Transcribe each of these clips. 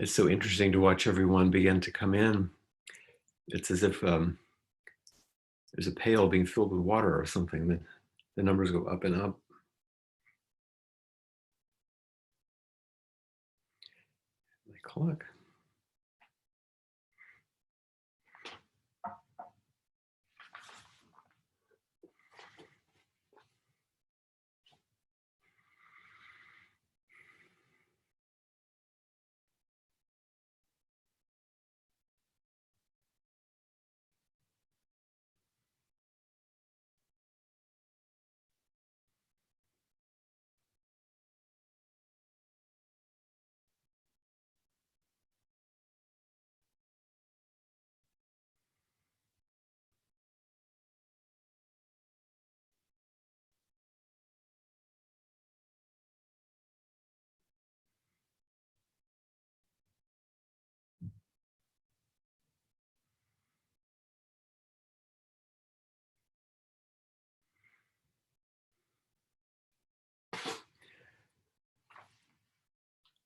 It's so interesting to watch everyone begin to come in. It's as if there's a pail being filled with water or something. The numbers go up and up. Like, look.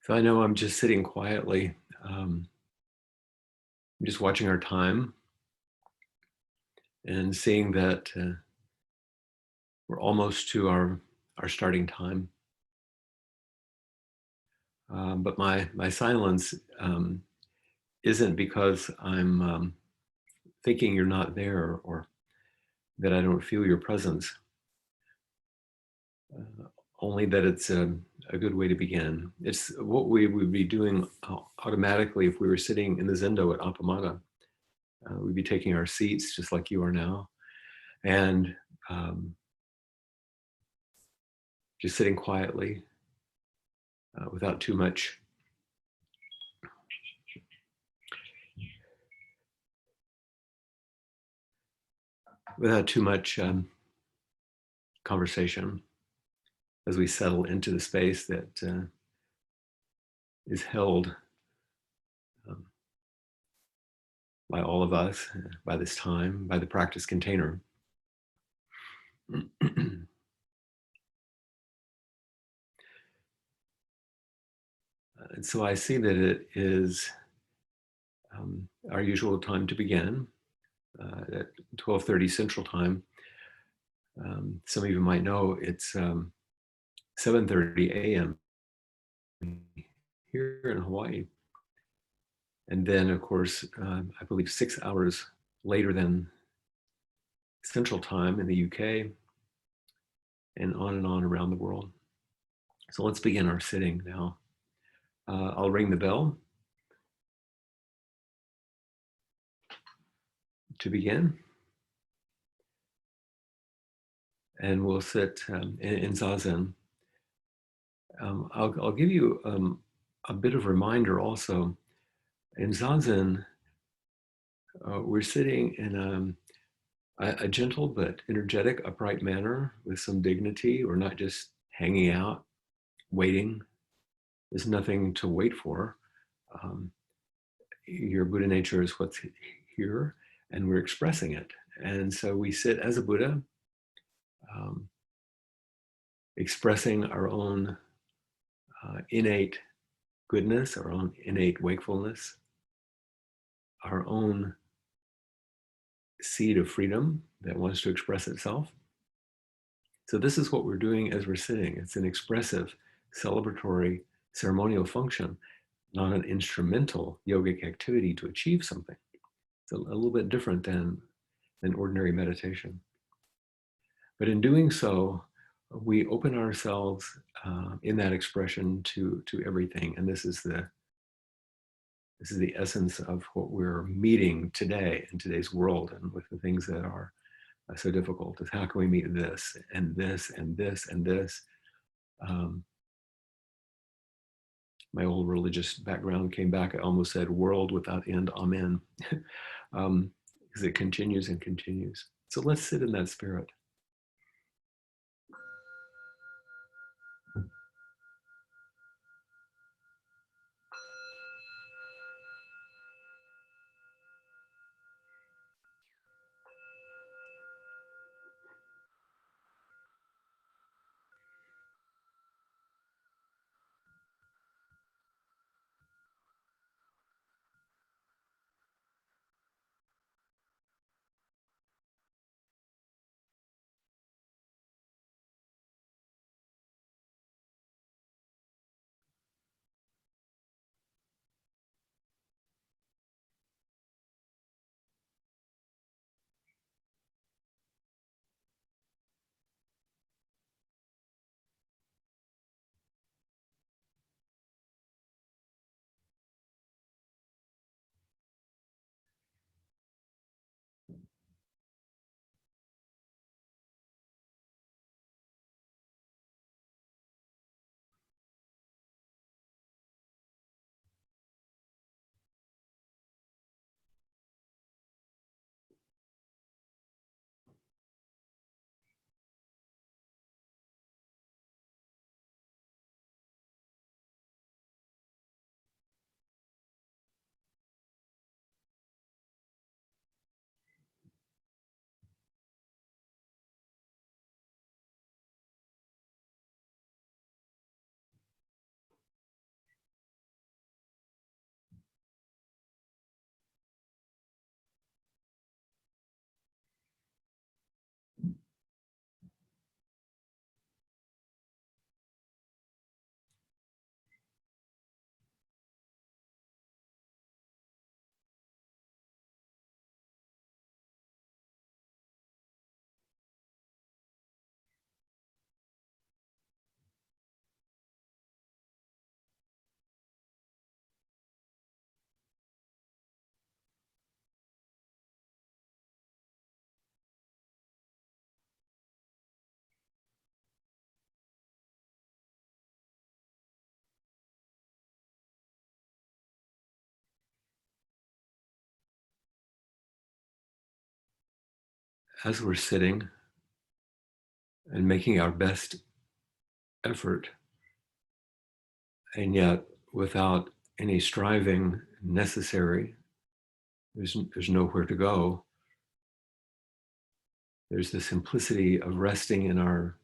So I know I'm just sitting quietly. I'm just watching our time and seeing that we're almost to our starting time. But my silence isn't because I'm thinking you're not there or that I don't feel your presence. Uh, Only that it's a good way to begin. It's what we would be doing automatically if we were sitting in the Zendo at Appamada. We'd be taking our seats just like you are now, and um, just sitting quietly without too much conversation as we settle into the space that is held um, by all of us, by this time, by the practice container. And so I see that it is our usual time to begin at 12:30 Central Time. Some of you might know it's 7:30 a.m. here in Hawaii. And then, of course, I believe 6 hours later than Central Time in the UK, and on around the world. So let's begin our sitting now. I'll ring the bell to begin, and we'll sit in Zazen. I'll give you a bit of reminder also. In Zazen, we're sitting in a gentle but energetic, upright manner with some dignity. We're not just hanging out, waiting. There's nothing to wait for. Um, your Buddha nature is what's here, and we're expressing it. And so we sit as a Buddha, um, expressing our own innate goodness, our own innate wakefulness, our own seed of freedom that wants to express itself. So this is what we're doing as we're sitting. It's an expressive, celebratory, ceremonial function, not an instrumental yogic activity to achieve something. It's a little bit different than ordinary meditation. But in doing so, we open ourselves in that expression to everything, and this is the essence of what we're meeting today in today's world, and with the things that are so difficult. Is how can we meet this and this and this and this? Um, my old religious background came back. I almost said "world without end, amen," because it continues and continues. So let's sit in that spirit. as we're sitting and making our best effort, and yet without any striving necessary, there's nowhere to go. There's the simplicity of resting in our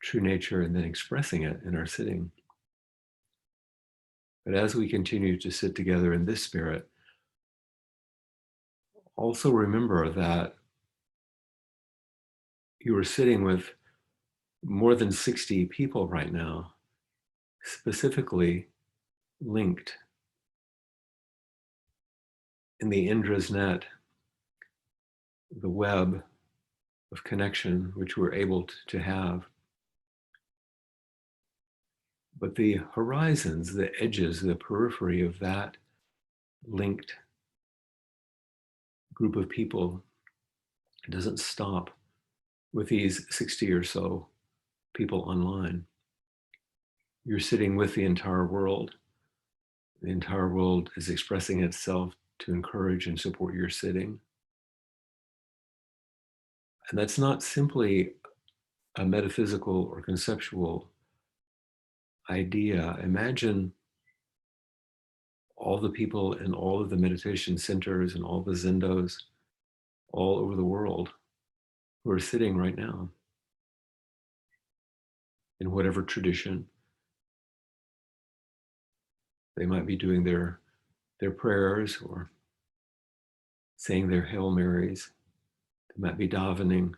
true nature and then expressing it in our sitting. But as we continue to sit together in this spirit, also remember that you are sitting with more than 60 people right now, specifically linked in the Indra's net, the web of connection which we're able to have. But the horizons, the edges, the periphery of that linked group of people doesn't stop with these 60 or so people online. You're sitting with the entire world. The entire world is expressing itself to encourage and support your sitting. And that's not simply a metaphysical or conceptual idea. Imagine all the people in all of the meditation centers and all the zendos all over the world who are sitting right now in whatever tradition. They might be doing their prayers or saying their Hail Marys. They might be davening,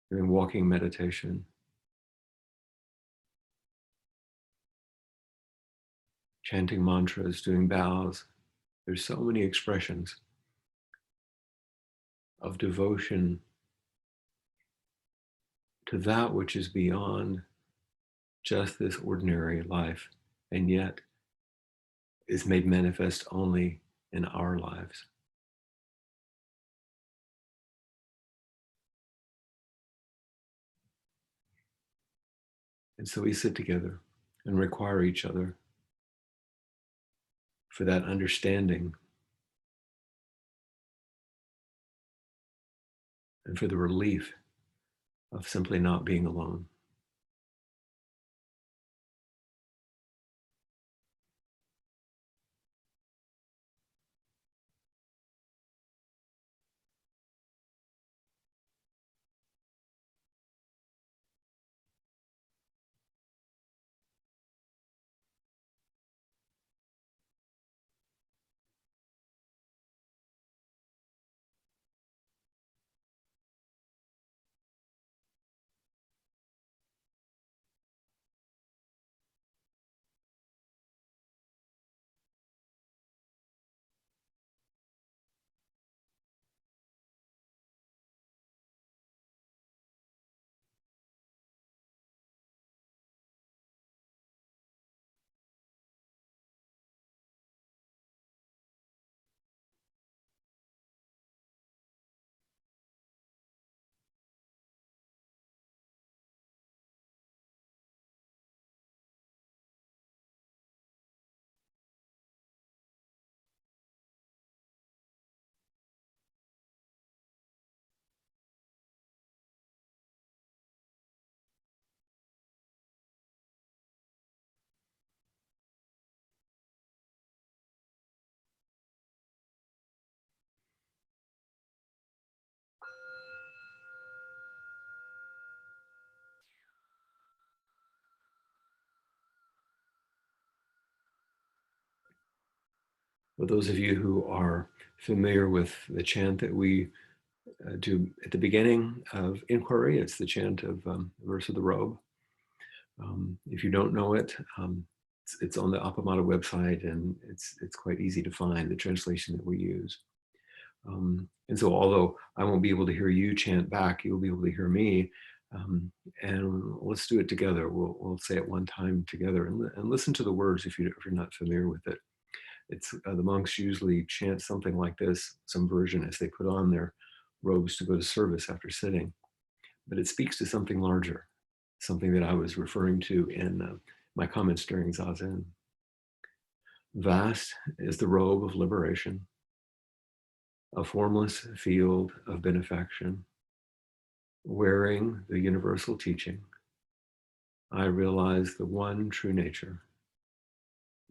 doing walking meditation, chanting mantras, doing bows. There's so many expressions of devotion to that which is beyond just this ordinary life, and yet is made manifest only in our lives. And so we sit together and require each other for that understanding and for the relief of simply not being alone. For those of you who are familiar with the chant that we do at the beginning of inquiry, it's the chant of Verse of the Robe. If you don't know it, it's on the Appamada website, and it's quite easy to find the translation that we use. And so although I won't be able to hear you chant back, you'll be able to hear me. And let's do it together. We'll say it one time together and listen to the words if you're not familiar with it. It's the monks usually chant something like this, some version, as they put on their robes to go to service after sitting. But it speaks to something larger, something that I was referring to in my comments during Zazen. Vast is the robe of liberation, a formless field of benefaction. wearing the universal teaching, I realize the one true nature,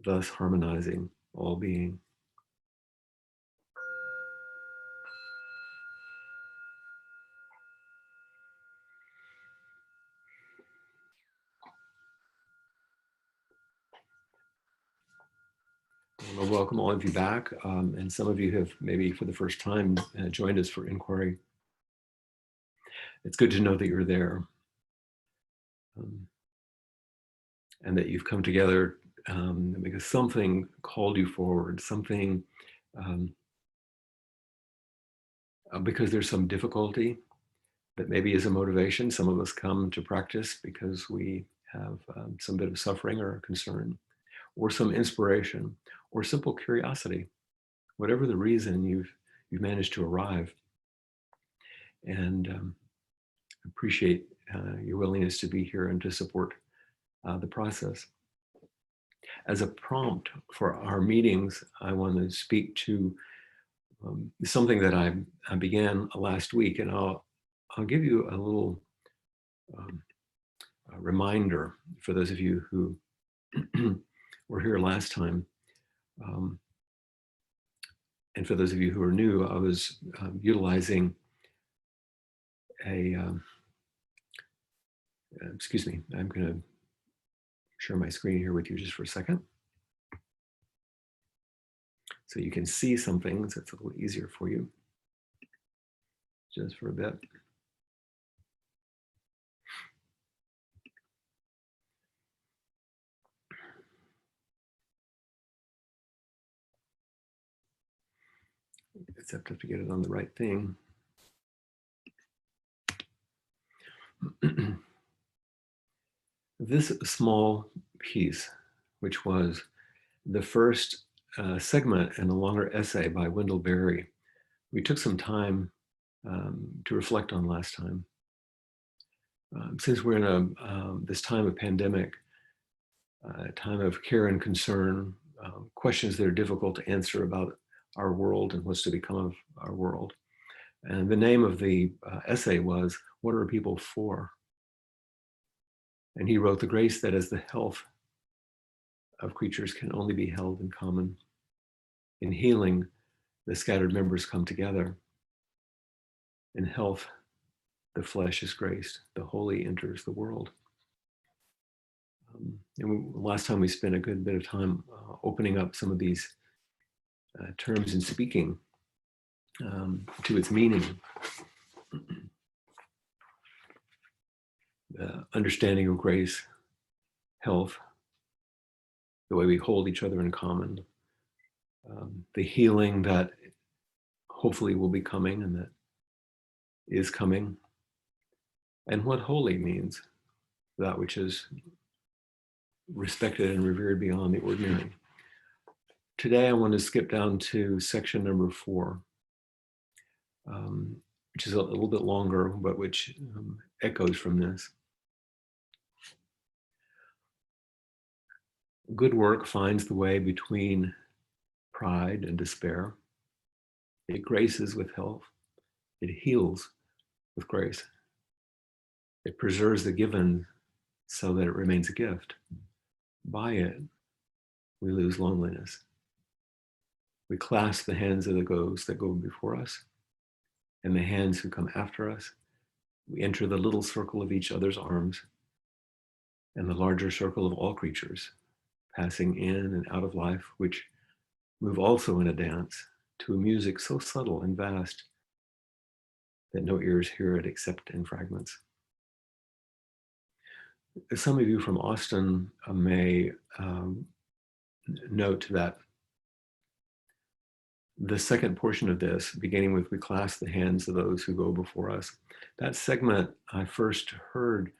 thus harmonizing all being. I want to welcome all of you back, and some of you have maybe for the first time joined us for inquiry. It's good to know that you're there, and that you've come together because something called you forward, something because there's some difficulty that maybe is a motivation. Some of us come to practice because we have some bit of suffering or concern, or some inspiration, or simple curiosity. Whatever the reason, you've managed to arrive, and appreciate your willingness to be here and to support the process. As a prompt for our meetings, I want to speak to something that I began last week, and I'll give you a little a reminder for those of you who were here last time. And for those of you who are new, I was utilizing a, excuse me, I'm going to share my screen here with you just for a second. So you can see some things. That's a little easier for you. Just for a bit. Except I have to get it on the right thing. This small piece, which was the first segment in a longer essay by Wendell Berry, we took some time to reflect on last time. Since we're in this time of pandemic, time of care and concern, questions that are difficult to answer about our world and what's to become of our world. And the name of the essay was, "What are people for?" And he wrote, "The grace that is the health of creatures can only be held in common. In healing, the scattered members come together. In health, the flesh is graced, the holy enters the world." Last time we spent a good bit of time opening up some of these terms and speaking to its meaning. Understanding of grace, health, the way we hold each other in common, the healing that hopefully will be coming and that is coming, and what holy means, that which is respected and revered beyond the ordinary. Today, I want to skip down to section number 4, which is a little bit longer, but which echoes from this. Good work finds the way between pride and despair. It graces with health. It heals with grace. It preserves the given so that it remains a gift. By it, we lose loneliness. We clasp the hands of those that go before us and the hands who come after us. We enter the little circle of each other's arms and the larger circle of all creatures, passing in and out of life, which move also in a dance to a music so subtle and vast that no ears hear it except in fragments. Some of you from Austin may note that the second portion of this, beginning with "we clasp the hands of those who go before us," that segment I first heard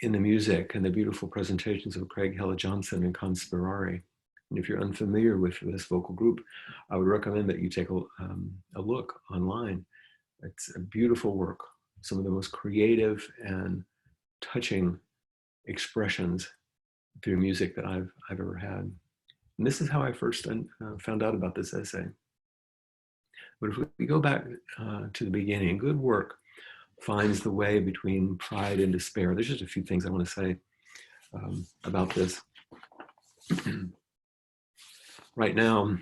in the music and the beautiful presentations of Craig Hella Johnson and Contemporary. And if you're unfamiliar with this vocal group, I would recommend that you take a look online. It's a beautiful work, some of the most creative and touching expressions through music that I've ever had. And this is how I first found out about this essay. But if we go back to the beginning, good work finds the way between pride and despair. There's just a few things I want to say about this. Right now,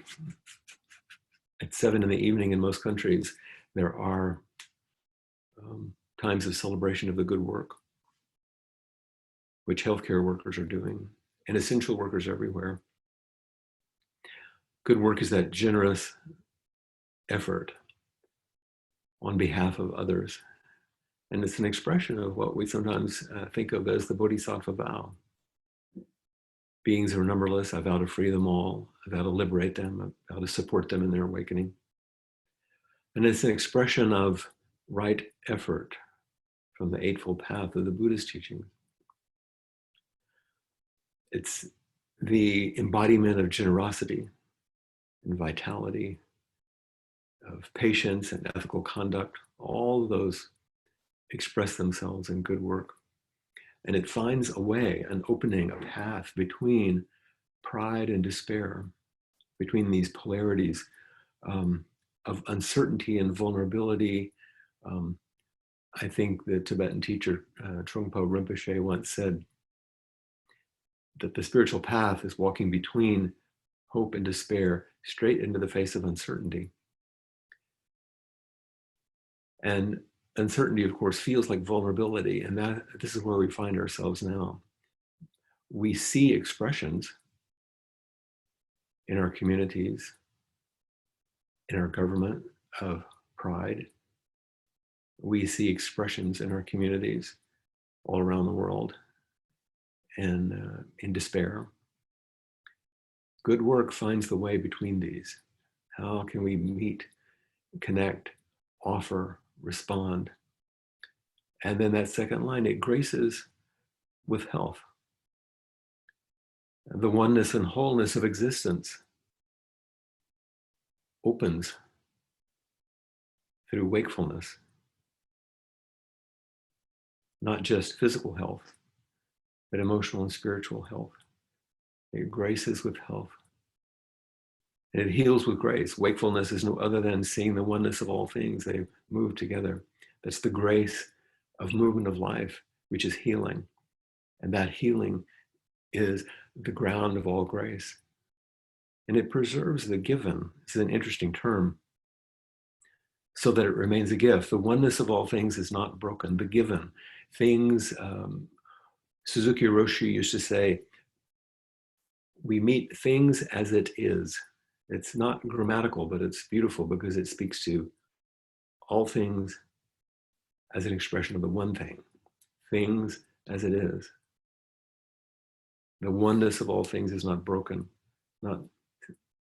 at 7 p.m. in most countries, there are times of celebration of the good work, which healthcare workers are doing, and essential workers everywhere. Good work is that generous effort on behalf of others. And it's an expression of what we sometimes think of as the Bodhisattva vow. Beings are numberless. I vow to free them all. I vow to liberate them. I vow to support them in their awakening. And it's an expression of right effort from the Eightfold Path of the Buddhist teachings. It's the embodiment of generosity and vitality, of patience and ethical conduct. All of those express themselves in good work. And it finds a way, an opening, a path between pride and despair, between these polarities of uncertainty and vulnerability. I think the Tibetan teacher Trungpa Rinpoche once said that the spiritual path is walking between hope and despair, straight into the face of uncertainty. And uncertainty, of course, feels like vulnerability, and this is where we find ourselves now. We see expressions in our communities, in our government of pride. We see expressions in our communities all around the world and in despair. Good work finds the way between these. How can we meet, connect, offer, respond? And then that second line, it graces with health. The oneness and wholeness of existence opens through wakefulness, not just physical health, but emotional and spiritual health. It graces with health. And it heals with grace. Wakefulness is no other than seeing the oneness of all things. They move together. That's the grace of movement of life, which is healing. And that healing is the ground of all grace. And it preserves the given. This is an interesting term. So that it remains a gift. The oneness of all things is not broken. The given. Things, Suzuki Roshi used to say, we meet things as it is. It's not grammatical, but it's beautiful because it speaks to all things as an expression of the one thing. Things as it is. The oneness of all things is not broken, not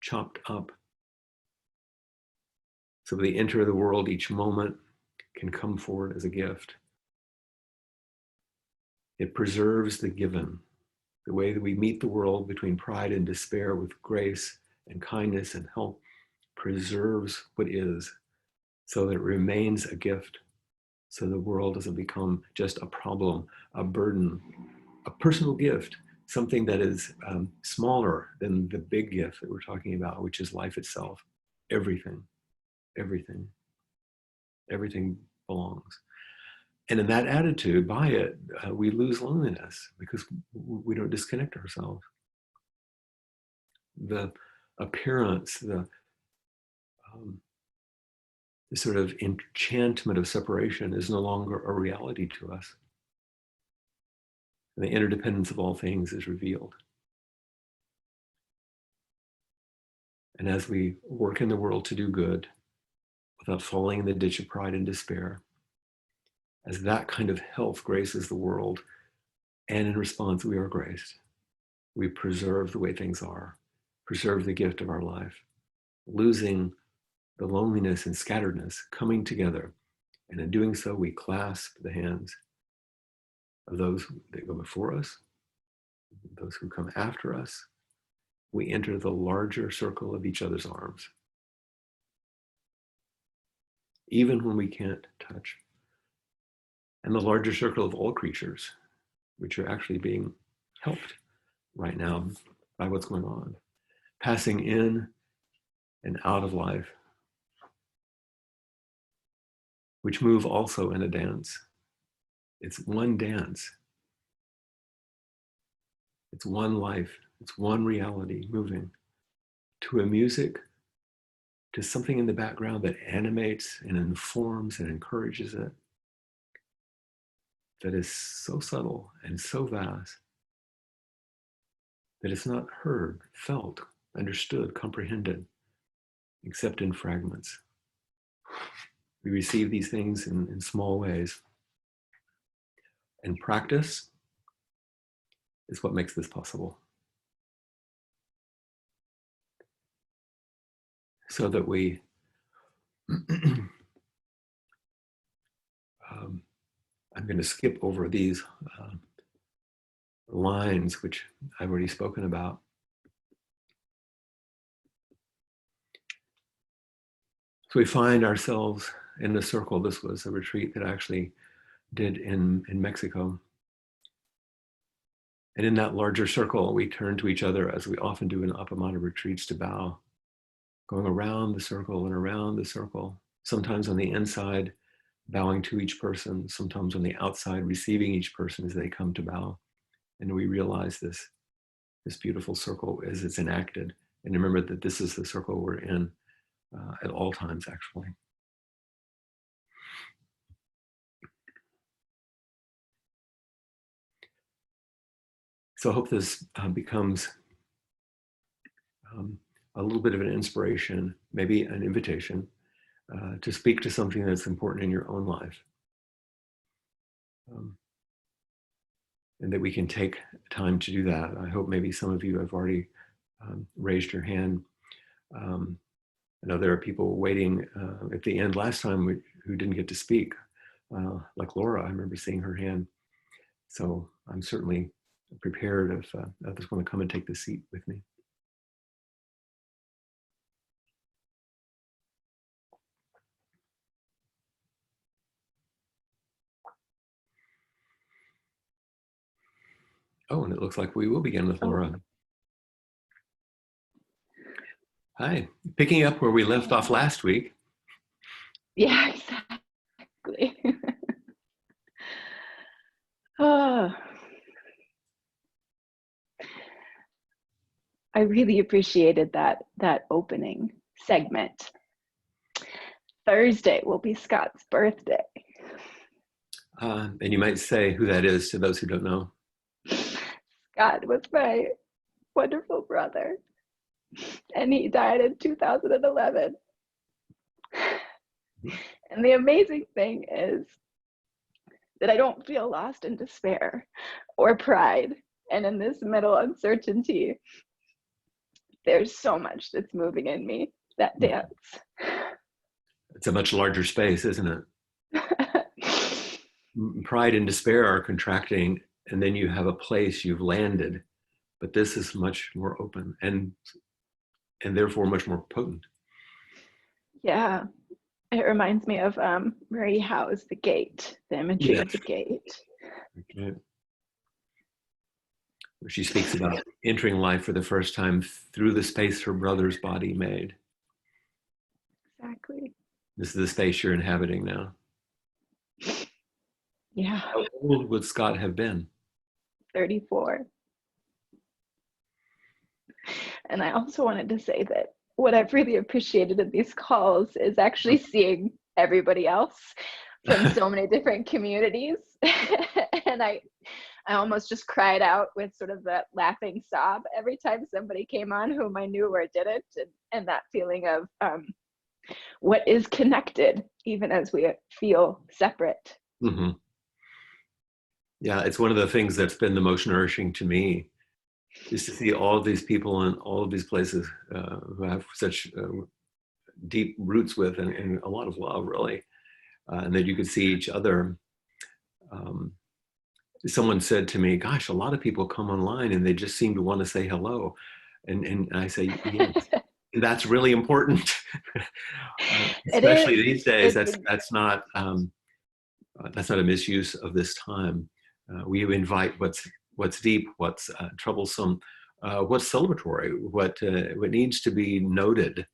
chopped up. So they enter the world each moment, can come forward as a gift. It preserves the given. The way that we meet the world between pride and despair with grace and kindness and help preserves what is so that it remains a gift, so the world doesn't become just a problem, a burden, a personal gift, something that is smaller than the big gift that we're talking about, which is life itself. Everything, everything, everything belongs. And in that attitude, by it, we lose loneliness because we don't disconnect ourselves. The appearance, the sort of enchantment of separation is no longer a reality to us. And the interdependence of all things is revealed. And as we work in the world to do good, without falling in the ditch of pride and despair, as that kind of health graces the world, and in response, we are graced. We preserve the way things are, preserve the gift of our life, losing the loneliness and scatteredness, coming together. And in doing so, we clasp the hands of those that go before us, those who come after us. We enter the larger circle of each other's arms, even when we can't touch. And the larger circle of all creatures, which are actually being helped right now by what's going on, passing in and out of life which move also in a dance. It's one dance. It's one life. It's one reality moving to a music, to something in the background that animates and informs and encourages it, that is so subtle and so vast that it's not heard, felt, understood, comprehended, except in fragments. We receive these things in small ways. And practice is what makes this possible. So that we I'm going to skip over these lines, which I've already spoken about. So we find ourselves in a circle. This was a retreat that I actually did in Mexico. And in that larger circle, we turn to each other, as we often do in Appamada retreats, to bow, going around the circle and around the circle, sometimes on the inside, bowing to each person, sometimes on the outside, receiving each person as they come to bow. And we realize this beautiful circle as it's enacted. And remember that this is the circle we're in at all times, actually. So I hope this becomes a little bit of an inspiration, maybe an invitation to speak to something that's important in your own life. And that we can take time to do that. I hope maybe some of you have already raised your hand. I know there are people waiting at the end last time who didn't get to speak, like Laura. I remember seeing her hand. So I'm certainly prepared if others want to come and take the seat with me. Oh, and it looks like we will begin with Laura. Hi, picking up where we left off last week. Yeah, exactly. Oh, I really appreciated that opening segment. Thursday will be Scott's birthday. And you might say who that is to those who don't know. Scott was my wonderful brother, and he died in 2011. And the amazing thing is that I don't feel lost in despair or pride. And in this middle uncertainty, there's so much that's moving in me, that dance. It's a much larger space, isn't it? Pride and despair are contracting, and then you have a place you've landed, but this is much more open and therefore much more potent. Yeah, it reminds me of Marie Howe's The Gate, the imagery of the gate. Okay. Where she speaks about entering life for the first time through the space her brother's body made. Exactly. This is the space you're inhabiting now. Yeah. How old would Scott have been? 34. And I also wanted to say that what I've really appreciated in these calls is actually seeing everybody else from so many different communities. And I almost just cried out with sort of that laughing sob every time somebody came on whom I knew or didn't, and that feeling of what is connected, even as we feel separate. Mm-hmm. Yeah, it's one of the things that's been the most nourishing to me, is to see all of these people in all of these places who have such deep roots with and a lot of love, really, and that you could see each other. Someone said to me, gosh, a lot of people come online and they just seem to want to say hello. And I say, yes, that's really important. Especially these days, that's not a misuse of this time. We invite what's deep, what's troublesome, what's celebratory, what needs to be noted.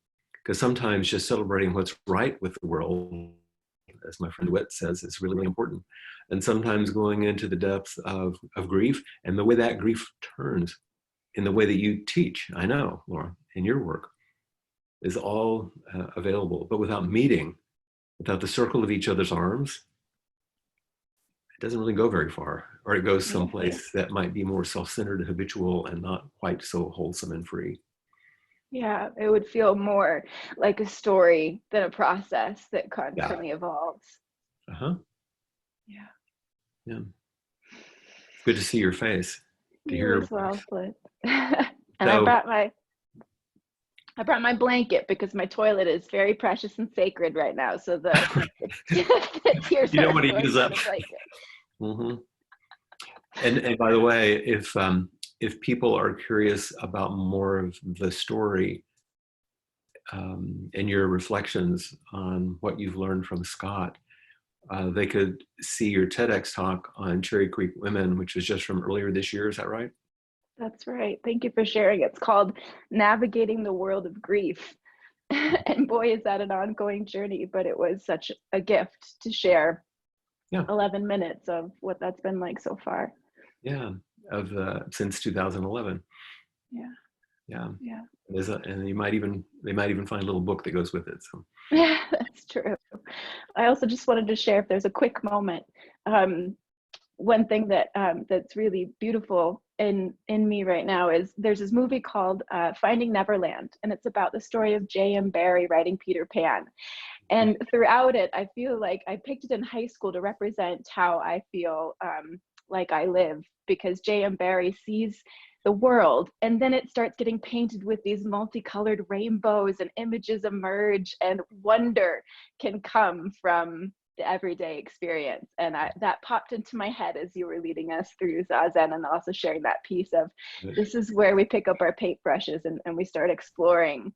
Because sometimes just celebrating what's right with the world as my friend Witt says, is really, really important. And sometimes going into the depths of grief and the way that grief turns in the way that you teach, I know, Laura, in your work, is all available. But without meeting, without the circle of each other's arms, it doesn't really go very far, or it goes someplace that might be more self-centered, habitual, and not quite so wholesome and free. Yeah, it would feel more like a story than a process that constantly evolves. Uh-huh. Yeah. Yeah. It's good to see your face, to hear You your as well, voice. Flint. And So, I brought my blanket because my toilet is very precious and sacred right now. So the tears you that don't are want to flowing use down up. the blanket. Mm-hmm. And by the way, if people are curious about more of the story and your reflections on what you've learned from Scott, they could see your TEDx talk on Cherry Creek Women, which is just from earlier this year. Is that right? That's right. Thank you for sharing. It's called Navigating the World of Grief. And boy, is that an ongoing journey, but it was such a gift to share Yeah. 11 minutes of what that's been like so far. Yeah. Of since 2011. Yeah. Yeah. Yeah. And they might even find a little book that goes with it. So. Yeah, that's true. I also just wanted to share, if there's a quick moment, one thing that that's really beautiful in me right now is there's this movie called Finding Neverland, and it's about the story of J.M. Barrie writing Peter Pan. And throughout it, I feel like I picked it in high school to represent how I feel like I live, because J.M. Barrie sees the world, and then it starts getting painted with these multicolored rainbows, and images emerge, and wonder can come from the everyday experience. And that popped into my head as you were leading us through Zazen, and also sharing that piece of, this is where we pick up our paintbrushes and we start exploring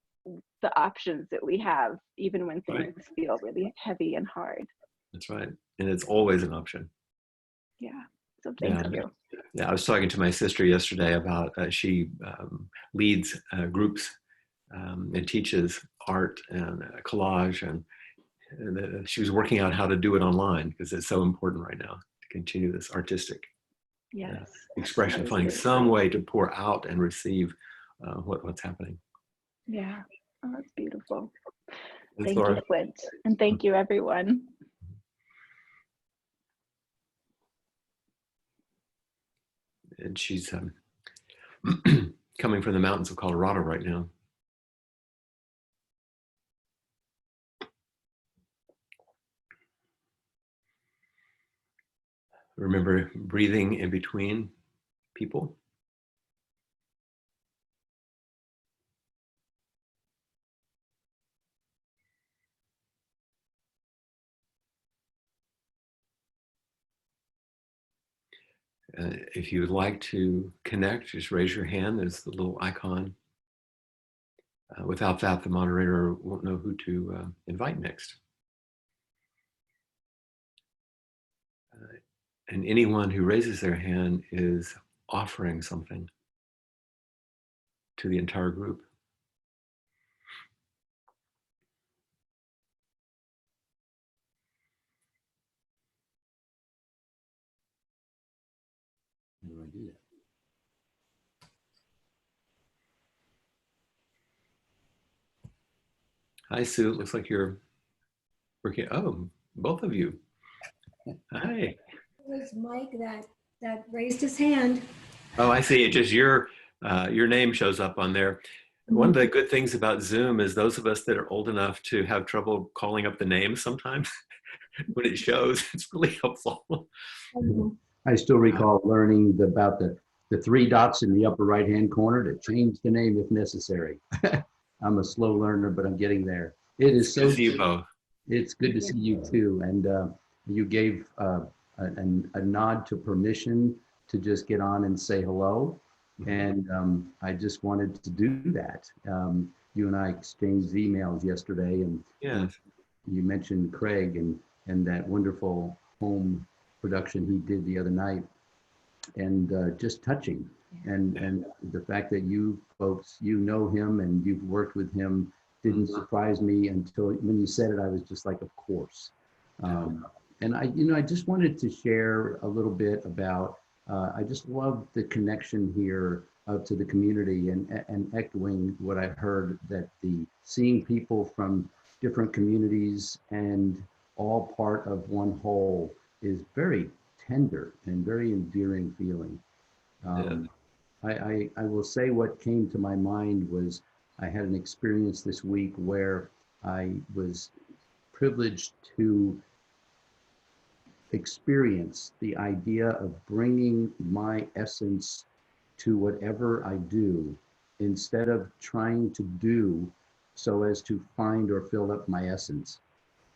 the options that we have, even when things feel really heavy and hard. That's right. And it's always an option. Yeah. So thank you. Yeah, I was talking to my sister yesterday about she leads groups and teaches art and collage, and she was working out how to do it online because it's so important right now to continue this artistic expression, finding some way to pour out and receive what's happening. Yeah, oh, that's beautiful. Thanks, Thank Laura. you, Flint, and thank you, everyone. And she's coming from the mountains of Colorado right now. Remember breathing in between people? If you would like to connect, just raise your hand. There's the little icon. Without that, the moderator won't know who to invite next. And anyone who raises their hand is offering something to the entire group. How do I do that? Hi, Sue. It looks like you're working. Oh, both of you. Hi. It was Mike that raised his hand. Oh, I see. It just your name shows up on there. One of the good things about Zoom is those of us that are old enough to have trouble calling up the names sometimes, when it shows, it's really helpful. I still recall learning about the three dots in the upper right-hand corner to change the name if necessary. I'm a slow learner, but I'm getting there. It is so good to see you both. It's good to see you too. And you gave a nod to permission to just get on and say hello. And I just wanted to do that. You and I exchanged emails yesterday, and you mentioned Craig and that wonderful home production he did the other night, and just touching. And the fact that you folks, you know him and you've worked with him didn't surprise me until when you said it. I was just like, of course. And I just wanted to share a little bit about, I just love the connection here to the community, and echoing what I heard, that the seeing people from different communities and all part of one whole is very tender and very endearing feeling. I will say what came to my mind was, I had an experience this week where I was privileged to experience the idea of bringing my essence to whatever I do, instead of trying to do so as to find or fill up my essence.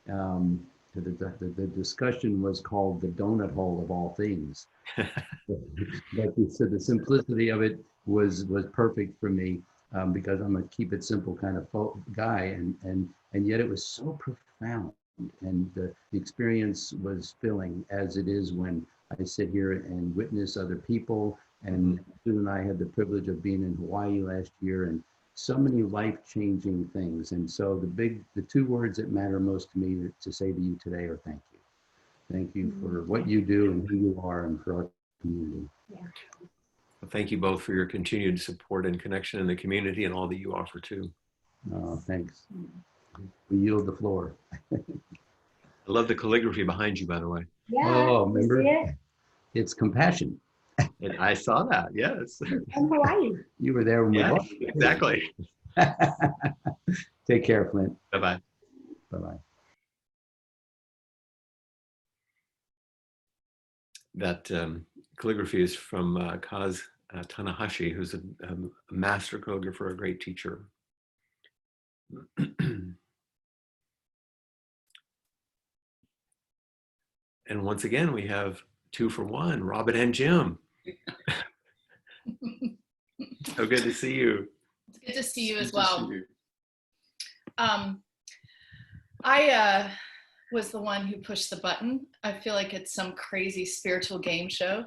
The discussion was called the donut hole of all things. So the simplicity of it was perfect for me, because I'm a keep it simple kind of guy, and yet it was so profound, and the experience was filling, as it is when I sit here and witness other people. And Sue and I had the privilege of being in Hawaii last year, and so many life-changing things. And so the two words that matter most to me to say to you today are thank you. Thank you for what you do and who you are, and for our community. Yeah. Well, thank you both for your continued support and connection in the community, and all that you offer too. Thanks. We yield the floor. I love the calligraphy behind you, by the way. Yeah. Oh, you remember? see it? It's compassion. And I saw that, yes. In Hawaii. You were there when we Yes, bought exactly. Take care, Flint. Bye-bye. Bye-bye. That calligraphy is from Kaz Tanahashi, who's a master calligrapher, a great teacher. And once again, we have 2 for 1, Robin and Jim. So good to see you. It's good to see you as well. I was the one who pushed the button. I feel like it's some crazy spiritual game show.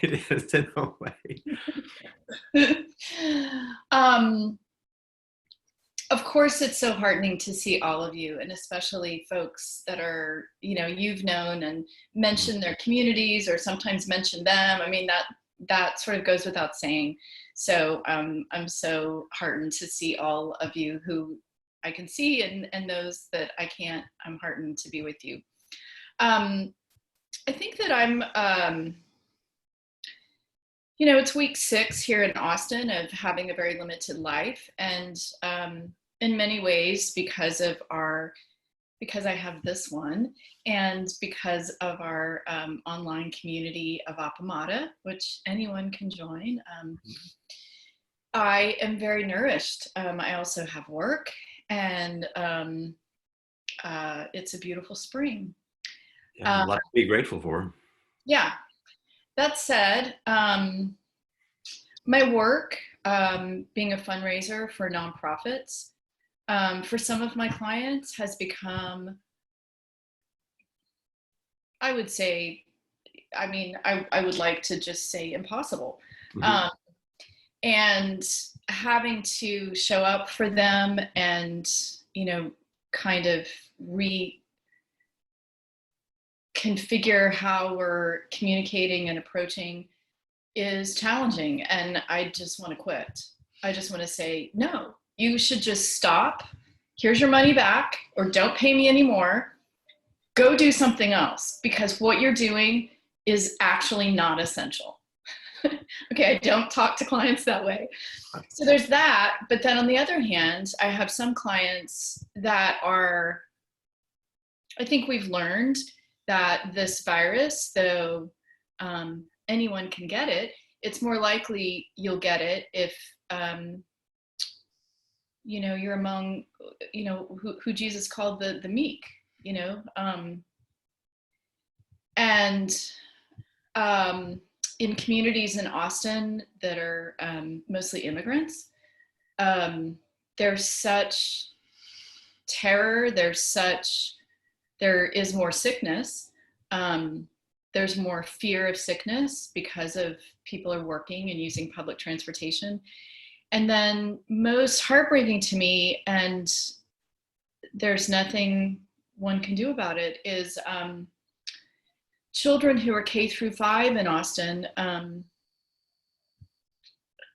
It is in a way. Of course, it's so heartening to see all of you, and especially folks that are, you've known and mentioned their communities, or sometimes mention them. I mean, that sort of goes without saying. So I'm so heartened to see all of you who I can see, and those that I can't. I'm heartened to be with you. I think that I'm, it's week 6 here in Austin of having a very limited life, and in many ways because I have this one, and because of our online community of Appamada, which anyone can join. I am very nourished. I also have work, and it's a beautiful spring. Yeah, a lot to be grateful for. Yeah. That said, my work, being a fundraiser for nonprofits, for some of my clients has become, I would say, I would like to just say impossible. Mm-hmm. And having to show up for them and, kind of reconfigure how we're communicating and approaching is challenging. And I just want to quit. I just want to say, no, you should just stop. Here's your money back, or don't pay me anymore. Go do something else, because what you're doing is actually not essential. Okay, I don't talk to clients that way. So there's that. But then on the other hand, I have some clients that are, I think we've learned that this virus, though anyone can get it, it's more likely you'll get it if, you're among, who Jesus called the meek, and in communities in Austin that are mostly immigrants, there's such terror, there is more sickness, there's more fear of sickness because of people are working and using public transportation. And then most heartbreaking to me, and there's nothing one can do about it is children who are K through 5 in Austin,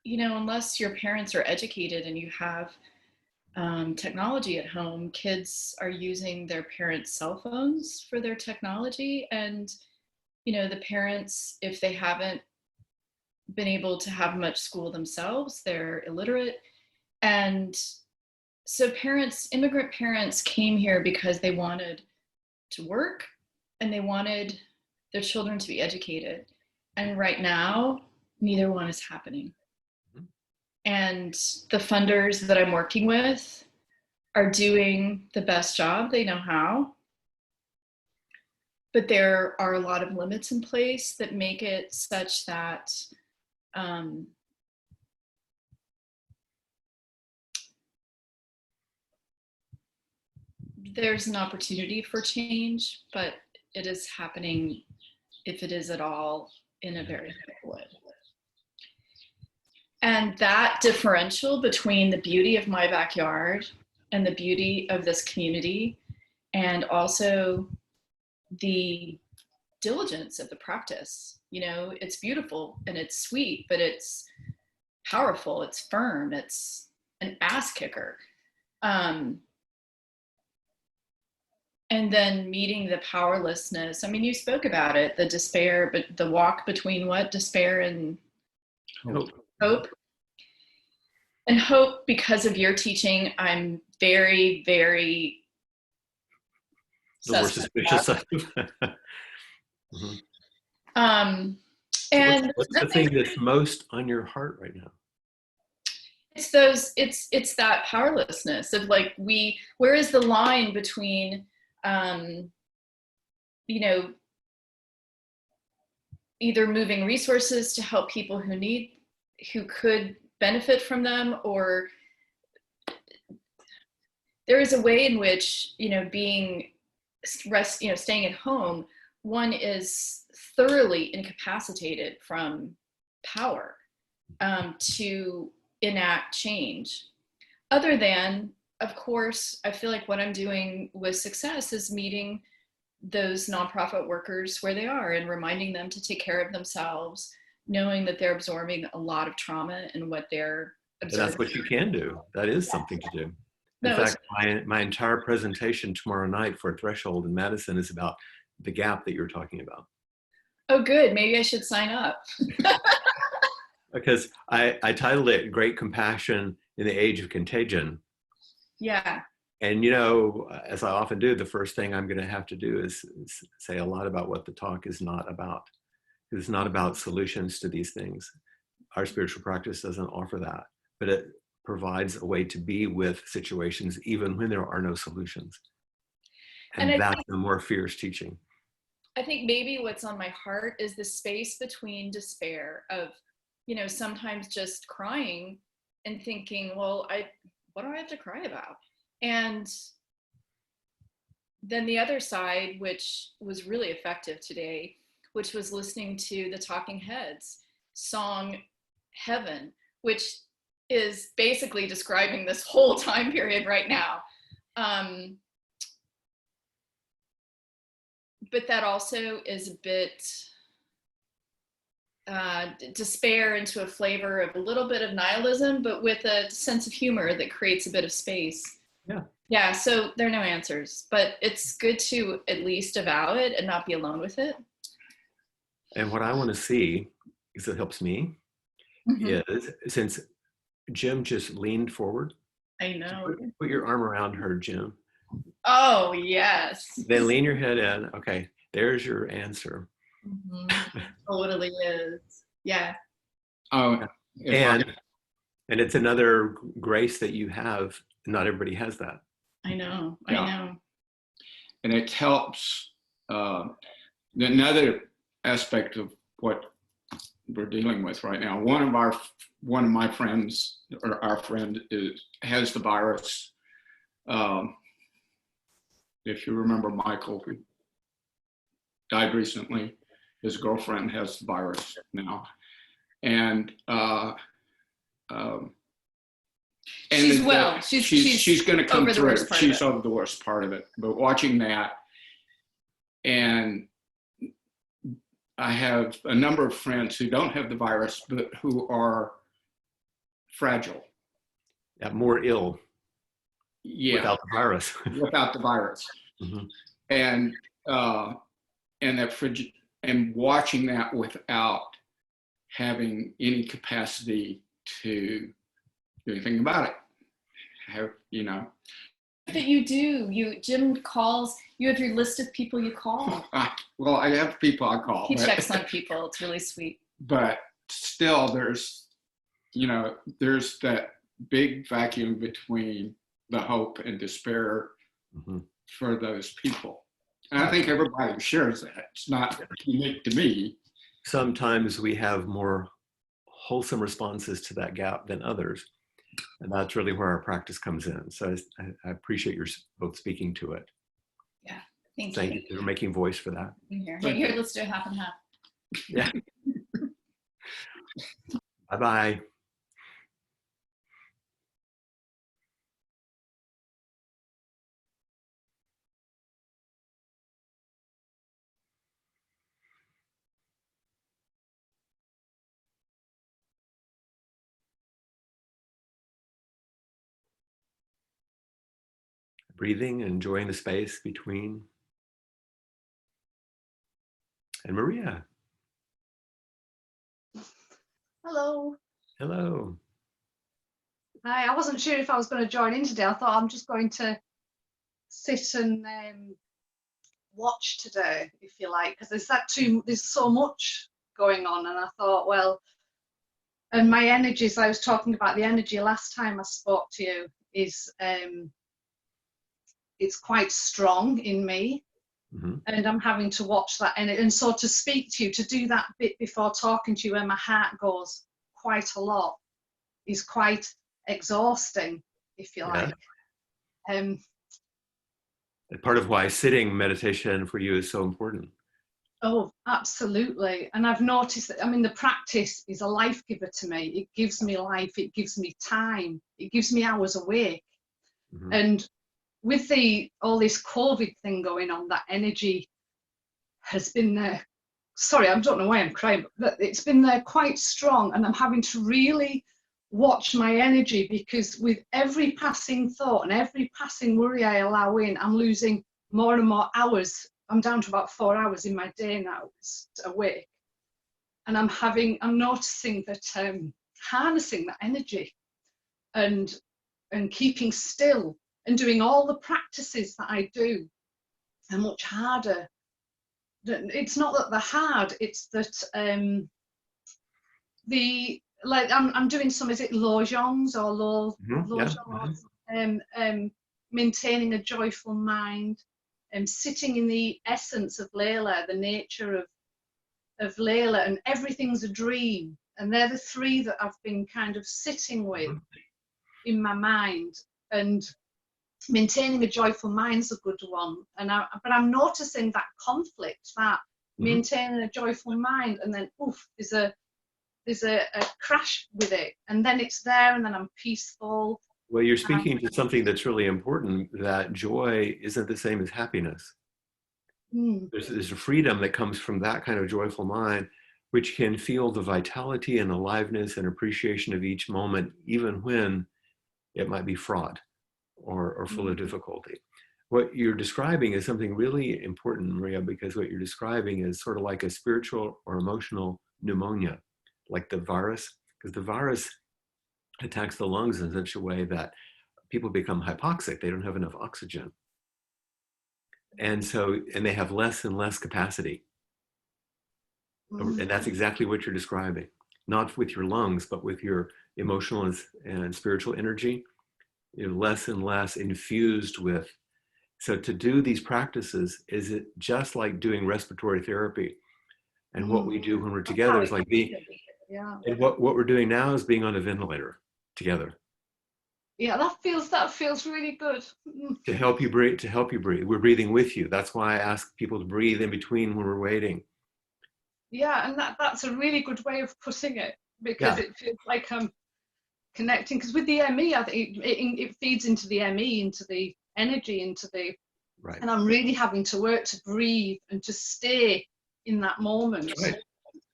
you know, unless your parents are educated and you have technology at home, kids are using their parents' cell phones for their technology. And, you know, the parents, if they haven't been able to have much school themselves, they're illiterate. And so parents, immigrant parents came here because they wanted to work and they wanted their children to be educated. And right now, neither one is happening. And the funders that I'm working with are doing the best job they know how. But there are a lot of limits in place that make it such that there's an opportunity for change, but it is happening, if it is at all, in a very simple way. And that differential between the beauty of my backyard and the beauty of this community, and also the diligence of the practice, you know, it's beautiful and it's sweet, but it's powerful, it's firm, it's an ass kicker. And then meeting the powerlessness. I mean, you spoke about it, the despair, but the walk between what? Despair and hope. And hope, because of your teaching, I'm very, very the more suspicious of. And what's the thing that's most on your heart right now? It's those, it's that powerlessness of like, where is the line between you know, either moving resources to help people who could benefit from them, or there is a way in which, you know, staying at home, one is thoroughly incapacitated from power to enact change. Other than, of course, I feel like what I'm doing with success is meeting those nonprofit workers where they are and reminding them to take care of themselves, knowing that they're absorbing a lot of trauma and what they're absorbing. And that's what you can do. That is something to do. In fact, my entire presentation tomorrow night for Threshold in Madison is about the gap that you're talking about. Oh, good. Maybe I should sign up. Because I titled it Great Compassion in the Age of Contagion. Yeah. And, you know, as I often do, the first thing I'm going to have to do is say a lot about what the talk is not about. It's not about solutions to these things. Our spiritual practice doesn't offer that, but it provides a way to be with situations even when there are no solutions. And that's the more fierce teaching. I think maybe what's on my heart is the space between despair of, you know, sometimes just crying and thinking, well, what do I have to cry about? And then the other side, which was really effective today, which was listening to the Talking Heads song Heaven, which is basically describing this whole time period right now. But that also is a bit despair into a flavor of a little bit of nihilism, but with a sense of humor that creates a bit of space. Yeah. Yeah, so there are no answers, but it's good to at least avow it and not be alone with it. And what I want to see, because it helps me, is since Jim just leaned forward. I know. Put your arm around her, Jim. Oh, yes. Then lean your head in. Okay, there's your answer. Totally is. Yeah. Oh, and it's another grace that you have. Not everybody has that. I know. Yeah. I know. And it helps. Another aspect of what we're dealing with right now. One of my friends, or our friend, has the virus. If you remember Michael, who died recently, his girlfriend has the virus now. And And She's that well. she's going to come over the through. worst part She's of it. over the worst part of it. But watching that, and I have a number of friends who don't have the virus, but who are fragile. Yeah, more ill Yeah, without the virus. without the virus. Mhm. And and watching that without having any capacity to do anything about it. That you do. Jim calls. You have your list of people you call. Well, I have people I call. He checks on people. It's really sweet. But still, there's that big vacuum between the hope and despair Mhm. for those people. And I think everybody shares that. It's not unique to me. Sometimes we have more wholesome responses to that gap than others. And that's really where our practice comes in. So I appreciate your both speaking to it. Yeah. Thank you for making voice for that. Here, let's do a half and half. Yeah. Bye-bye. Breathing and enjoying the space between. And Maria. Hello. Hello. Hi, I wasn't sure if I was going to join in today. I thought I'm just going to sit and watch today, if you like, because there's so much going on, and I thought, well, and my energies, I was talking about the energy last time I spoke to you, is it's quite strong in me. Mm-hmm. And I'm having to watch that, and so to speak to you, to do that bit before talking to you where my heart goes quite a lot, is quite exhausting, if you like. Part of why sitting meditation for you is so important. Oh, absolutely. And I've noticed that, I mean, the practice is a life giver to me. It gives me life, it gives me time, it gives me hours awake. Mm-hmm. And with all this COVID thing going on, that energy has been there. Sorry, I don't know why I'm crying, but it's been there quite strong, and I'm having to really watch my energy, because with every passing thought and every passing worry I allow in, I'm losing more and more hours. I'm down to about 4 hours in my day now awake. And I'm noticing that harnessing that energy and keeping still and doing all the practices that I do are much harder. It's not that they're hard, it's that I'm doing some, is it Lojongs or Lojongs? Yeah. Maintaining a joyful mind, sitting in the essence of Layla, the nature of Layla, and everything's a dream. And they're the three that I've been kind of sitting with in my mind. And maintaining a joyful mind's a good one. But I'm noticing that conflict, that maintaining a joyful mind, and then there's a crash with it, and then it's there, and then I'm peaceful. Well, you're speaking to something that's really important, that joy isn't the same as happiness. There's a freedom that comes from that kind of joyful mind, which can feel the vitality and aliveness and appreciation of each moment, even when it might be fraught or full of difficulty. What you're describing is something really important, Maria, because what you're describing is sort of like a spiritual or emotional pneumonia, like the virus, because the virus attacks the lungs in such a way that people become hypoxic. They don't have enough oxygen. And they have less and less capacity. And that's exactly what you're describing, not with your lungs, but with your emotional and spiritual energy. You're less and less infused with. So to do these practices, is it just like doing respiratory therapy? And what we do when we're together is like being, and what we're doing now is being on a ventilator together. Yeah, that feels really good. To help you breathe. We're breathing with you. That's why I ask people to breathe in between when we're waiting. Yeah, and that's a really good way of putting it, because it feels like I'm connecting, because with the ME, I think it feeds into the ME, into the energy, into the, Right. and I'm really having to work to breathe and to stay in that moment. Right.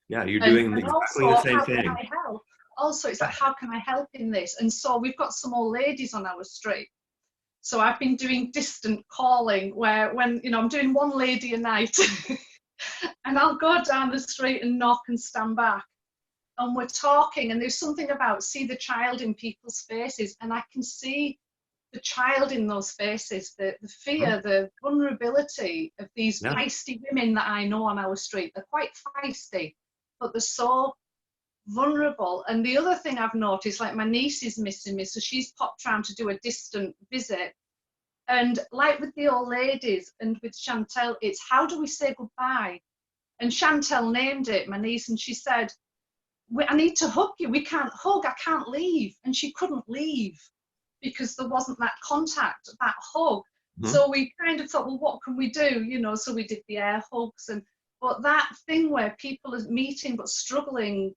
Yeah, you're And, doing and exactly also, the same how thing. can I help? Also, it's like, how can I help in this? And so we've got some old ladies on our street. So I've been doing distant calling, where when, you know, I'm doing one lady a night and I'll go down the street and knock and stand back. And we're talking, and there's something about see the child in people's faces, and I can see the child in those faces, the fear, the vulnerability of these feisty women that I know on our street. They're quite feisty, but they're so vulnerable. And the other thing I've noticed, like my niece is missing me, so she's popped round to do a distant visit. And like with the old ladies and with Chantel, it's how do we say goodbye? And Chantel named it, my niece, and she said, I need to hug you. We can't hug. I can't leave. And she couldn't leave because there wasn't that contact, that hug. Mm-hmm. So we kind of thought, well, what can we do? You know, so we did the air hugs. But that thing where people are meeting but struggling,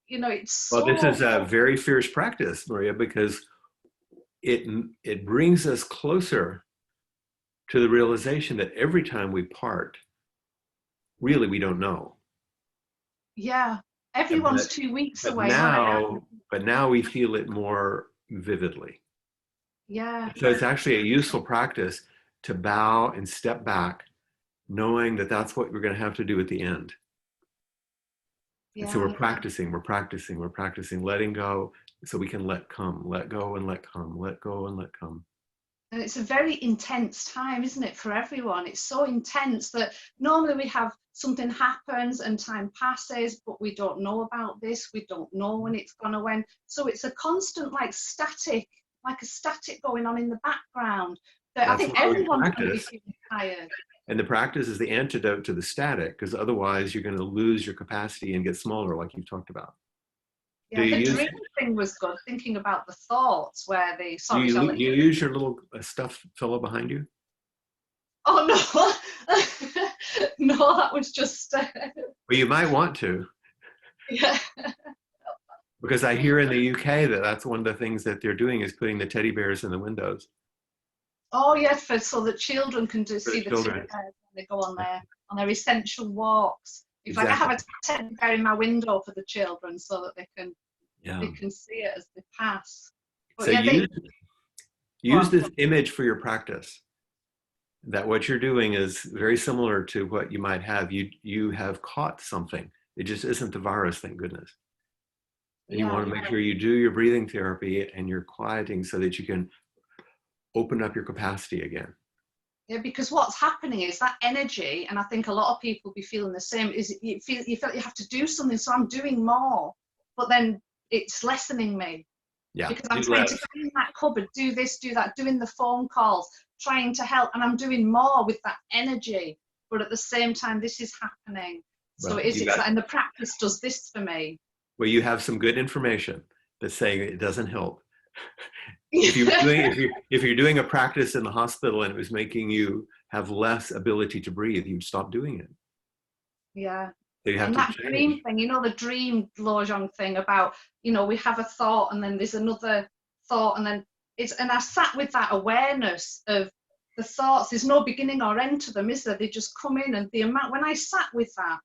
you know, it's so... Well, this is a very fierce practice, Maria, because it brings us closer to the realization that every time we part, really, we don't know. Yeah. Everyone's 2 weeks away. But now we feel it more vividly. Yeah. So it's actually a useful practice to bow and step back, knowing that that's what we're going to have to do at the end. Yeah. And so we're practicing, letting go so we can let come, let go and let come, let go and let come. And it's a very intense time, isn't it, for everyone? It's so intense that normally we have something happens and time passes, but we don't know about this. We don't know when it's going to end. So it's a constant, like a static going on in the background. That I think everyone's going to be feeling tired. And the practice is the antidote to the static, because otherwise you're going to lose your capacity and get smaller, like you've talked about. Yeah, the dream thing was good, thinking about the thoughts where they... Sorry, do you use your little stuffed fellow behind you? Oh, no. No, that was just... Well, you might want to. Yeah. Because I hear in the UK that's one of the things that they're doing is putting the teddy bears in the windows. Oh, yes, so that children can see the teddy bears when they go on their essential walks. It's like I have a teddy bear in my window for the children so that they can see it as they pass. But so use this image for your practice. That what you're doing is very similar to what you might have. You have caught something. It just isn't the virus, thank goodness. And you want to make sure you do your breathing therapy and you're quieting so that you can open up your capacity again. Yeah, because what's happening is that energy, and I think a lot of people be feeling the same, is you feel you have to do something, so I'm doing more, but then it's lessening me. Yeah. Because I'm trying to clean that cupboard, do this, do that, doing the phone calls, trying to help, and I'm doing more with that energy, but at the same time, this is happening. So and the practice does this for me. Well, you have some good information that's saying it doesn't help. If you're doing a practice in the hospital and it was making you have less ability to breathe, you'd stop doing it. Yeah. So you have and that dream thing, you know, the dream Lojong thing about, you know, we have a thought and then there's another thought and then and I sat with that awareness of the thoughts. There's no beginning or end to them, is there? They just come in, and the amount, when I sat with that,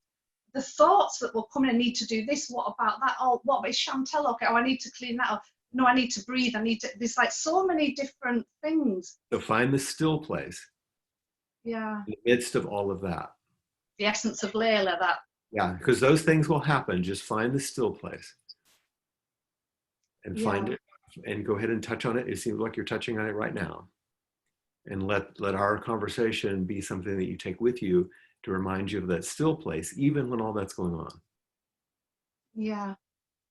the thoughts that will come in, I need to do this, what about that? Oh, what about Chantel? Okay, oh, I need to clean that up. No, I need to breathe. There's like so many different things. So find the still place. Yeah. In the midst of all of that. The essence of Layla, that. Yeah, because those things will happen. Just find the still place. And find it. And go ahead and touch on it. It seems like you're touching on it right now. And let our conversation be something that you take with you to remind you of that still place, even when all that's going on. Yeah.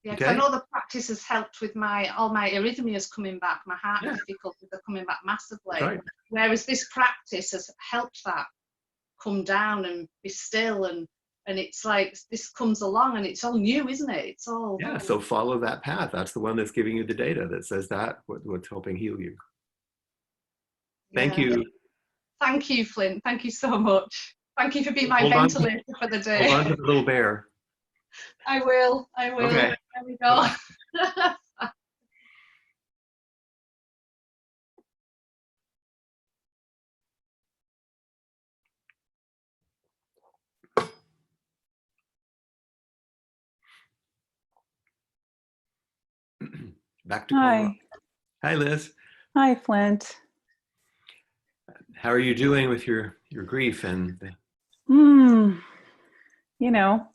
Yeah, because I know the practice has helped with all my arrhythmias coming back, my heart difficulties are coming back massively. Right. Whereas this practice has helped that come down and be still, and it's like this comes along and it's all new, isn't it? It's all so follow that path. That's the one that's giving you the data that says that what's helping heal you. Thank you. Thank you, Flint. Thank you so much. Thank you for being my ventilator for the day. Hold on to the little bear. I will. Okay. There we go. back to Colorado. Hi, Liz. Hi, Flint. How are you doing with your grief and You know,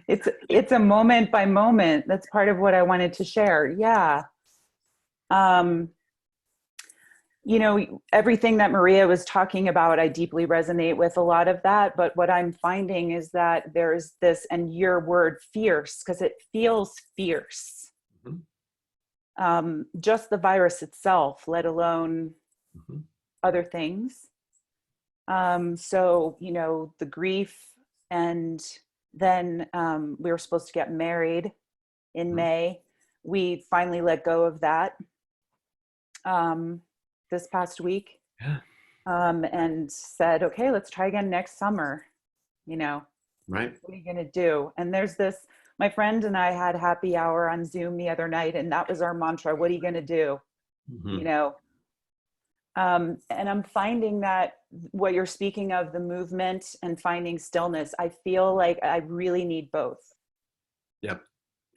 it's a moment by moment. That's part of what I wanted to share. Yeah. You know, everything that Maria was talking about, I deeply resonate with a lot of that. But what I'm finding is that there's this, and your word fierce, because it feels fierce. Just the virus itself, let alone other things. So, you know, the grief, and then we were supposed to get married in May. We finally let go of that this past week. Yeah. And said, okay, let's try again next summer. You know, right? What are you going to do? And there's this, my friend and I had happy hour on Zoom the other night, and that was our mantra. What are you going to do? You know, and I'm finding that what you're speaking of, the movement and finding stillness, I feel like I really need both. Yep,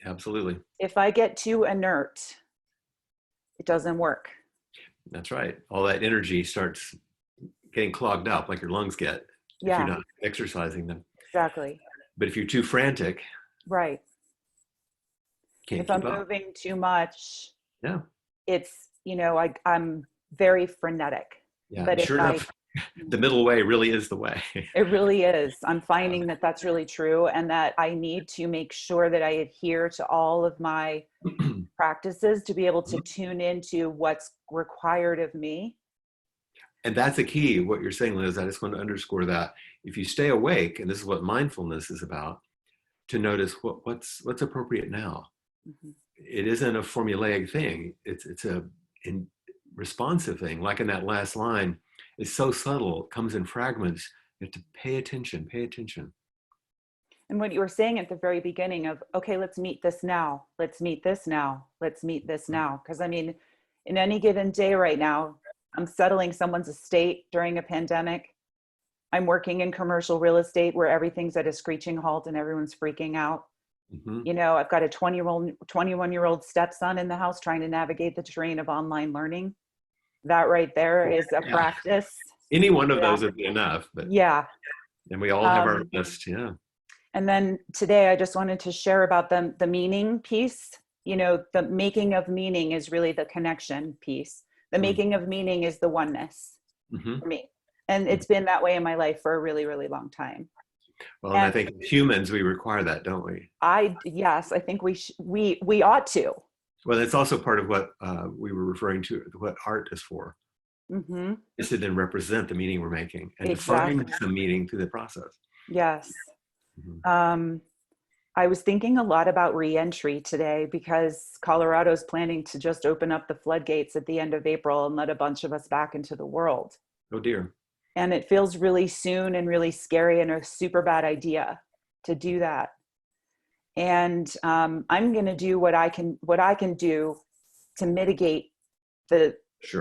absolutely. If I get too inert, it doesn't work. That's right. All that energy starts getting clogged up, like your lungs get, if you're not exercising them. Exactly. But if you're too frantic, right. Can't if keep I'm up. moving too much, yeah, it's, you know, I'm very frenetic. Yeah, but sure enough, the middle way really is the way. It really is. I'm finding that that's really true, and that I need to make sure that I adhere to all of my practices to be able to tune into what's required of me. And that's the key, what you're saying, Liz. I just want to underscore that. If you stay awake, and this is what mindfulness is about, to notice what's appropriate now. It isn't a formulaic thing. It's a responsive thing. Like in that last line, it's so subtle, it comes in fragments. You have to pay attention, pay attention. And what you were saying at the very beginning of, okay, let's meet this now. Let's meet this now. Let's meet this now. Because I mean, in any given day right now, I'm settling someone's estate during a pandemic. I'm working in commercial real estate where everything's at a screeching halt and everyone's freaking out. You know, I've got a 21-year-old stepson in the house trying to navigate the terrain of online learning. That right there is a practice. Any one of those would be enough. But and we all have our list. Yeah. And then today I just wanted to share about the meaning piece. You know, the making of meaning is really the connection piece. The making of meaning is the oneness for me. And it's been that way in my life for a really, really long time. Well, and I think humans, we require that, don't we? Yes, I think we ought to. Well, it's also part of what we were referring to, what art is for. Is to then represent the meaning we're making and to find some meaning through the process. Yes. I was thinking a lot about re-entry today because Colorado's planning to just open up the floodgates at the end of April and let a bunch of us back into the world. Oh dear. And it feels really soon and really scary and a super bad idea to do that. And I'm going to do what I can do to mitigate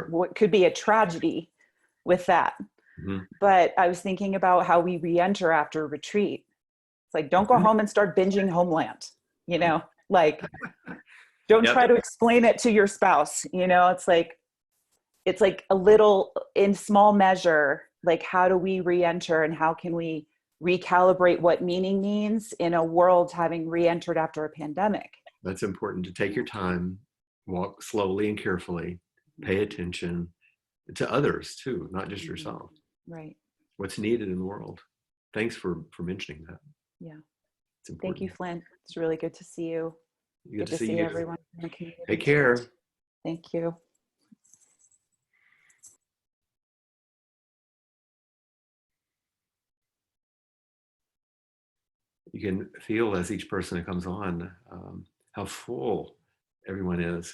what could be a tragedy with that. But I was thinking about how we re-enter after a retreat. It's like, don't go home and start binging Homeland, you know, like, don't try to explain it to your spouse. You know, it's like a little, in small measure, like, how do we re-enter and how can we recalibrate what meaning means in a world having re-entered after a pandemic? That's important, to take your time, walk slowly and carefully, pay attention to others too, not just yourself. Right. What's needed in the world. Thanks for mentioning that. Yeah. It's important. Thank you, Flint. It's really good to see you. Good to see you. Everyone in the community. Take care. Thank you. You can feel as each person that comes on how full everyone is.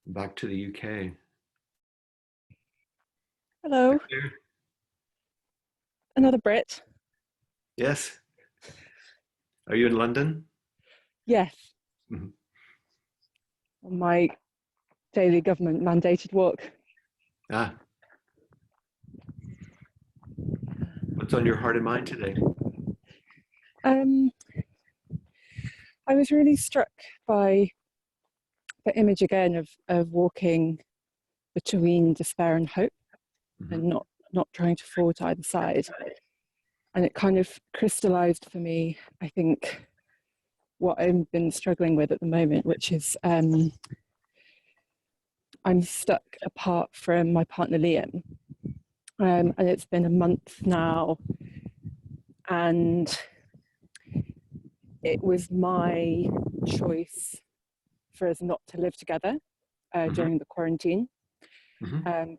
Back to the UK. Hello. Another Brit. Yes. Are you in London? Yes. On my daily government mandated walk. What's on your heart and mind today? I was really struck by the image again of walking between despair and hope, and not trying to fall to either side. And it kind of crystallized for me, I think, what I've been struggling with at the moment, which is I'm stuck apart from my partner Liam, and it's been a month now, and it was my choice for us not to live together during the quarantine,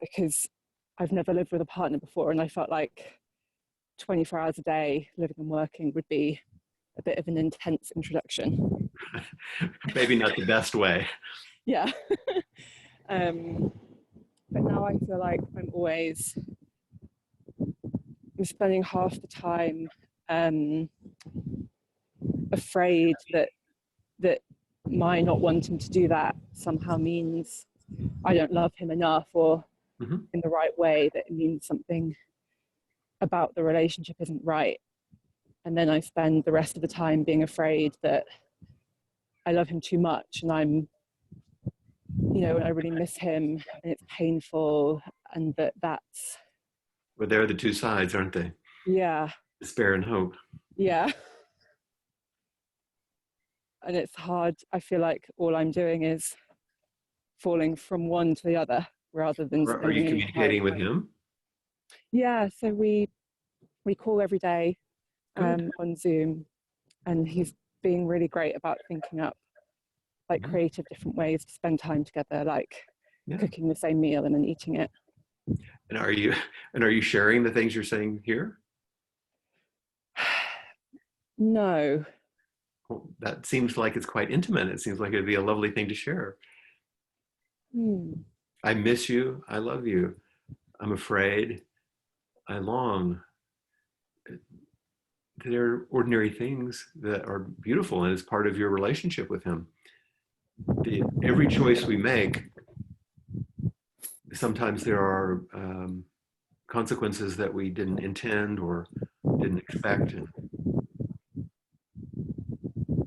because I've never lived with a partner before, and I felt like 24 hours a day living and working would be a bit of an intense introduction. Maybe not the best way. Yeah. But now I feel like I'm spending half the time afraid that my not wanting to do that somehow means I don't love him enough, or in the right way, that it means something about the relationship isn't right. And then I spend the rest of the time being afraid that I love him too much, and I really miss him, and it's painful, and that's. Well, they're the two sides, aren't they? Yeah. Despair and hope. Yeah. And it's hard. I feel like all I'm doing is falling from one to the other rather than. Are you communicating with him? Yeah. So we call every day on Zoom, and he's being really great about thinking up like creative different ways to spend time together, like cooking the same meal and then eating it. And are you sharing the things you're saying here? No. Well, that seems like it's quite intimate. It seems like it'd be a lovely thing to share. I miss you. I love you. I'm afraid. I long. They're ordinary things that are beautiful, and it's part of your relationship with him. Every choice we make, sometimes there are consequences that we didn't intend or didn't expect.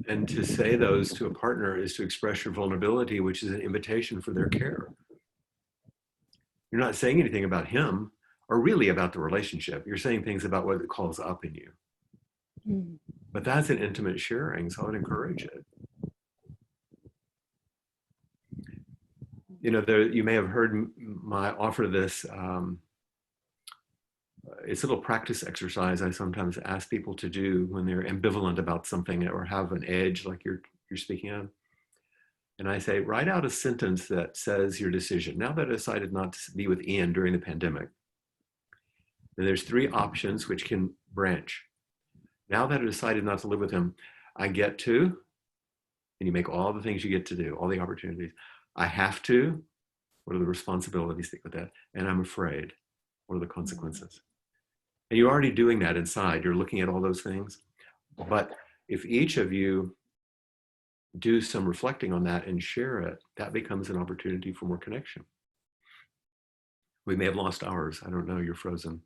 And to say those to a partner is to express your vulnerability, which is an invitation for their care. You're not saying anything about him or really about the relationship. You're saying things about what it calls up in you. But that's an intimate sharing, so I would encourage it. You may have heard my offer this. It's a little practice exercise I sometimes ask people to do when they're ambivalent about something or have an edge like you're speaking of. And I say, write out a sentence that says your decision. Now that I decided not to be with Ian during the pandemic, then there's 3 options which can branch. Now that I decided not to live with him, I get to, and you make all the things you get to do, all the opportunities. I have to, what are the responsibilities that with that? And I'm afraid, what are the consequences? And you're already doing that inside. You're looking at all those things. But if each of you do some reflecting on that and share it, that becomes an opportunity for more connection. We may have lost ours. I don't know. You're frozen.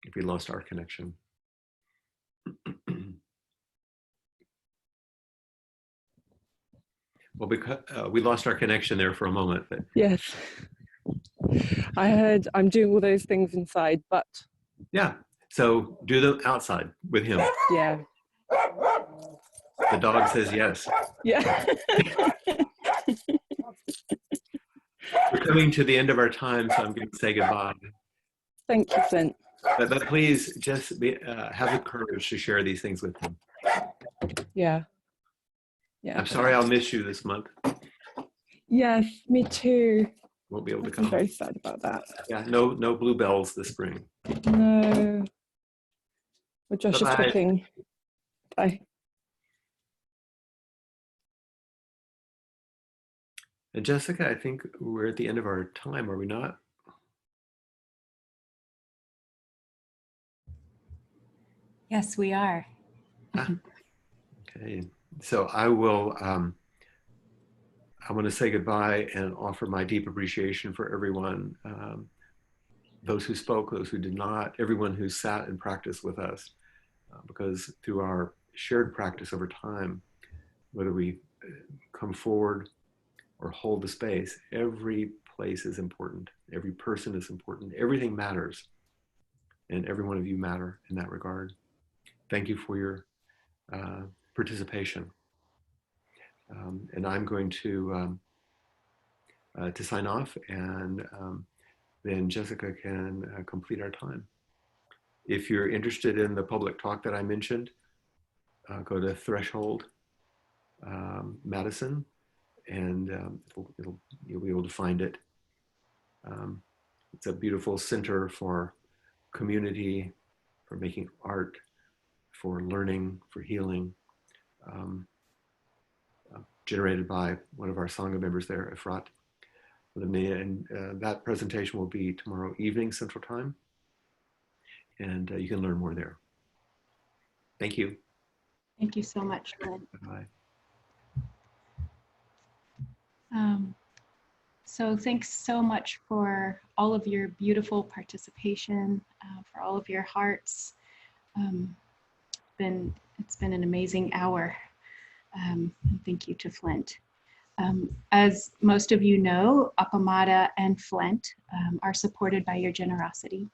If we lost our connection. Well, because we lost our connection there for a moment. But... Yes. I heard I'm doing all those things inside, but. Yeah. So do them outside with him. Yeah. The dog says yes. Yeah. We're coming to the end of our time, so I'm going to say goodbye. Thank you, Flint. But please just have the courage to share these things with him. Yeah. Yeah. I'm sorry I'll miss you this month. Yes, me too. Won't be able to come. I'm very sad about that. Yeah, no bluebells this spring. No. Well, Josh is cooking. Bye. And Jessica, I think we're at the end of our time, are we not? Yes, we are. Okay, so I will. I want to say goodbye and offer my deep appreciation for everyone, those who spoke, those who did not, everyone who sat and practiced with us, because through our shared practice over time, whether we come forward or hold the space, every place is important. Every person is important. Everything matters. And every one of you matter in that regard. Thank you for your participation. And I'm going to sign off, and then Jessica can complete our time. If you're interested in the public talk that I mentioned, go to Threshold Madison, and you'll be able to find it. It's a beautiful center for community, for making art, for learning, for healing, generated by one of our Sangha members there, Efrat. And that presentation will be tomorrow evening, Central Time. And you can learn more there. Thank you. Thank you so much, Flint. Bye. So thanks so much for all of your beautiful participation, for all of your hearts. It's been an amazing hour. And thank you to Flint. As most of you know, Appamada and Flint are supported by your generosity.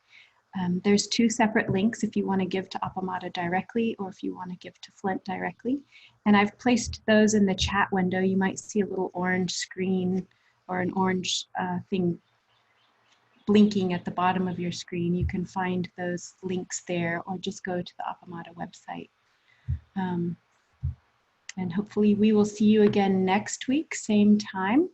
There's 2 separate links if you want to give to Appamada directly or if you want to give to Flint directly. And I've placed those in the chat window. You might see a little orange screen or an orange thing blinking at the bottom of your screen. You can find those links there or just go to the Appamada website. And hopefully we will see you again next week, same time.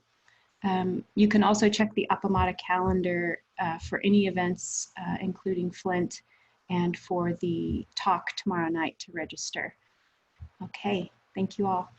You can also check the Appamada calendar for any events, including Flint, and for the talk tomorrow night to register. Okay, thank you all.